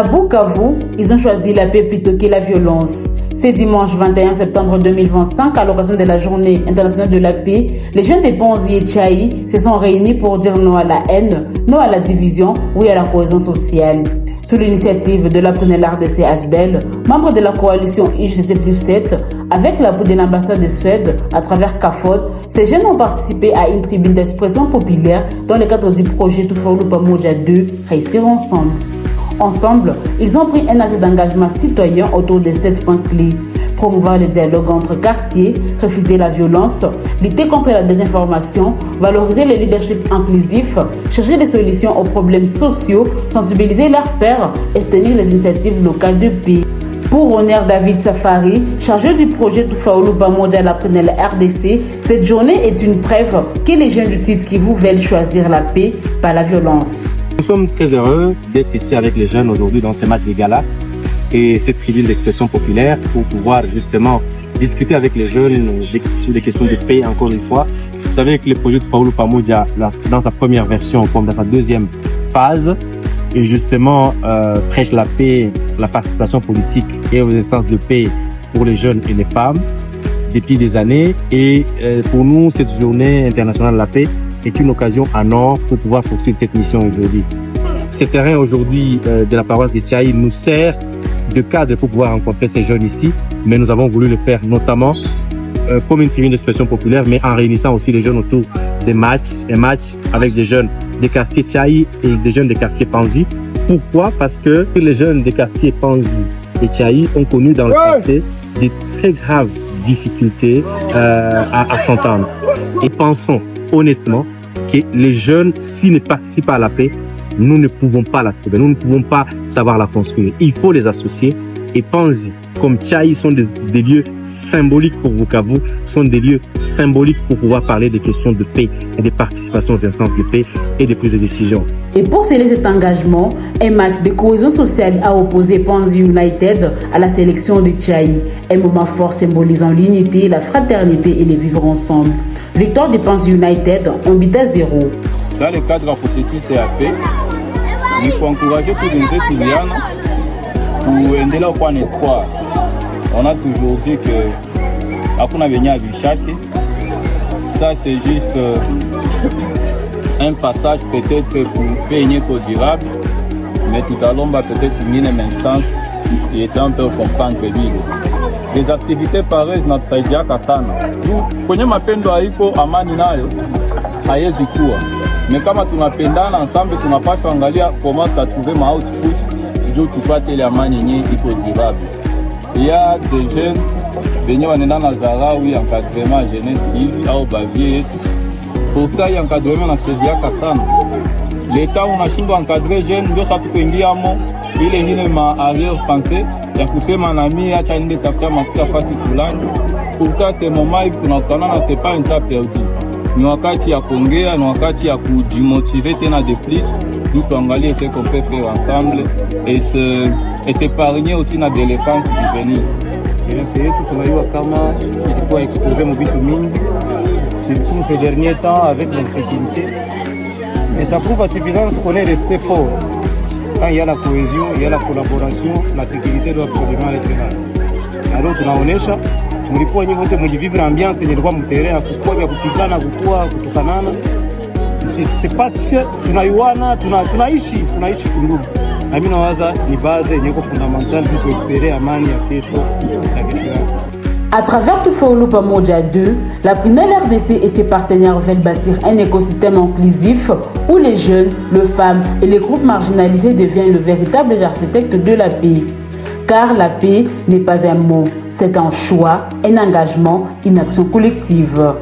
À Bukavu, ils ont choisi la paix plutôt que la violence. C'est dimanche 21 septembre 2025, à l'occasion de la Journée internationale de la paix, les jeunes de Panzi et Tchaï se sont réunis pour dire non à la haine, non à la division, oui à la cohésion sociale. Sous l'initiative de la Prunelle RDC Asbel, membre de la coalition IGC+7, avec l'appui de l'ambassade de Suède à travers CAFOD, ces jeunes ont participé à une tribune d'expression populaire dans le cadre du projet Tufaulu Pamoja 2, Réussir ensemble. Ensemble, ils ont pris un acte d'engagement citoyen autour de 7 points clés. Promouvoir le dialogue entre quartiers, refuser la violence, lutter contre la désinformation, valoriser le leadership inclusif, chercher des solutions aux problèmes sociaux, sensibiliser leurs pairs et soutenir les initiatives locales de paix. Pour honneur David Safari, chargé du projet Tufaulu Pamoja à la Prunelle RDC, cette journée est une preuve que les jeunes du site Kivu veulent choisir la paix, pas la violence. Nous sommes très heureux d'être ici avec les jeunes aujourd'hui dans ce match de gala et cette tribune d'expression populaire pour pouvoir justement discuter avec les jeunes sur des questions de paix encore une fois. Vous savez que le projet Tufaulu Pamoja, dans sa première version, comme dans sa deuxième phase, et justement prêche la paix, la participation politique et aux instances de paix pour les jeunes et les femmes depuis des années. Et pour nous, cette journée internationale de la paix est une occasion en or pour pouvoir poursuivre cette mission aujourd'hui. Ce terrain aujourd'hui de la paroisse de Tchaï nous sert de cadre pour pouvoir rencontrer ces jeunes ici, mais nous avons voulu le faire notamment comme une tribune d'expression populaire, mais en réunissant aussi les jeunes autour des matchs, un match avec des jeunes des quartiers Tchaï et des jeunes des quartiers Panzi. Pourquoi? Parce que les jeunes des quartiers Panzi et Tchaï ont connu dans le passé des très graves difficultés à s'entendre. Et pensons honnêtement que les jeunes, s'ils ne participent pas à la paix, nous ne pouvons pas la trouver, nous ne pouvons pas savoir la construire. Il faut les associer. Et Panzi, comme Tchaï, sont des lieux symboliques pour Bukavu, sont des lieux symboliques pour pouvoir parler des questions de paix et des participations aux instances de paix et des prises de décision. Et pour sceller cet engagement, un match de cohésion sociale a opposé Panzi United à la sélection de Tchaï, un moment fort symbolisant l'unité, la fraternité et les vivre ensemble. Victoire de Panzi United, on bit à 0. Dans le cadre de la processus CAP, il faut encourager tous les étudiants pour aider leur point espoir. On a toujours dit que après on a venu à Bichake, ça c'est juste un passage peut-être pour peigner pour durable, mais tout à l'heure on va peut-être une instance qui est un peu comprendre que des activités pareilles na tusaidia katana. Kwenye mapendo haiko amani nayo haiwezi kuwa. Mais kama tunapendana ensemble tunapaswa angalia comment ça trouver ma output juu tupate ile amani yenyewe iko durable. Il y a des jeunes venus en Zaraoui encadrement jeunesse hivi au bavier. Pourtant il y a encadrement na saidia sana. L'État unashindwa encadrer jeune ndio sasa tukuingiamo ile nyingine ma arrière pensée ya kusema na mimi acha nende tafuta mafuta fasi fulani. Pourtant ce moment hivi tunakutana na c'est pas une table perdue. Ni wakati ya kuongea, ni wakati ya kujimotiver tena de plus. Nous tuangalie ce qu'on peut faire ensemble et s'épargner aussi na défense du venir. C'est tout tunajua kama ilikuwa exposé mobitu mingi surtout ces derniers temps avec l'insécurité. Et ça prouve à suffisance qu'on est resté fort. Quand il y a la cohésion, il y a la collaboration, la sécurité doit absolument être là. Alors tunaonesha mlikuwa nyinyi wote mjivivre ambiance ilikuwa mterrain kukoja kupigana kukua kutukanana. C'est parce que tunaiwana tunaishi kundugu. Na mimi nawaza ni base yenye fondamentale pour espérer amani ya kesho na kesho. À travers Tufaulu Pamoja 2, la Prunelle RDC et ses partenaires veulent bâtir un écosystème inclusif où les jeunes, les femmes et les groupes marginalisés deviennent le véritable architecte de la paix. Car la paix n'est pas un mot, c'est un choix, un engagement, une action collective.